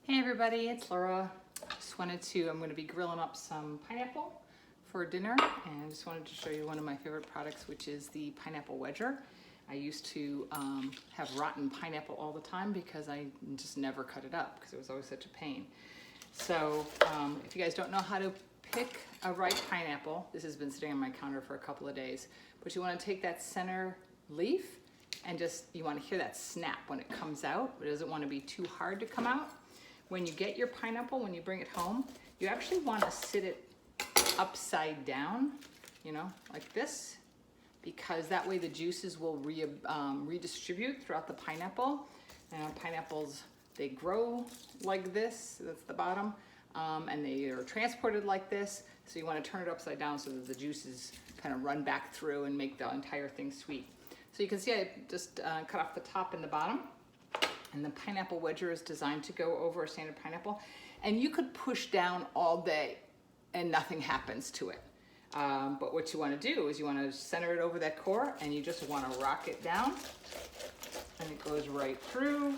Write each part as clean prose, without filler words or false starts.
Hey everybody, it's Laura. I'm going to be grilling up some pineapple for dinner, and I just wanted to show you one of my favorite products, which is the pineapple wedger. I used to have rotten pineapple all the time because I just never cut it up because it was always such a pain. So if you guys don't know how to pick a ripe pineapple, this has been sitting on my counter for a couple of days, but you want to take that center leaf and you want to hear that snap when it comes out. It doesn't want to be too hard to come out. When you get your pineapple, when you bring it home, you actually want to sit it upside down, you know, like this, because that way the juices will redistribute throughout the pineapple. And pineapples, they grow like this, that's the bottom, and they are transported like this. So you want to turn it upside down so that the juices kind of run back through and make the entire thing sweet. So you can see I just cut off the top and the bottom. And the pineapple wedger is designed to go over a standard pineapple. And you could push down all day and nothing happens to it. But what you want to do is you want to center it over that core and you just want to rock it down. And it goes right through.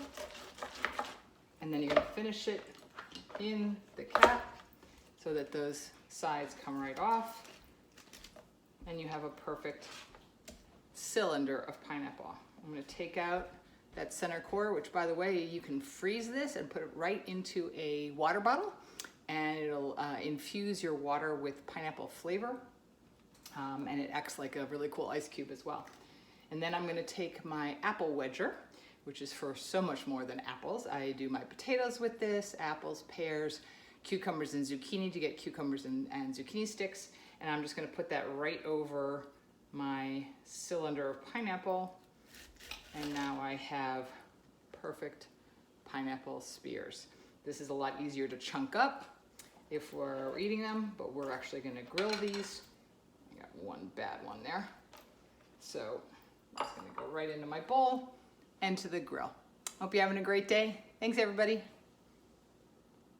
And then you're going to finish it in the cap so that those sides come right off. And you have a perfect cylinder of pineapple. I'm going to take out that center core, which by the way, you can freeze this and put it right into a water bottle and it'll infuse your water with pineapple flavor. And it acts like a really cool ice cube as well. And then I'm gonna take my apple wedger, which is for so much more than apples. I do my potatoes with this, apples, pears, cucumbers, and zucchini to get cucumbers and zucchini sticks. And I'm just gonna put that right over my cylinder of pineapple. And now I have perfect pineapple spears. This is a lot easier to chunk up if we're eating them, but we're actually gonna grill these. I got one bad one there. So I'm just gonna go right into my bowl and to the grill. Hope you're having a great day. Thanks everybody.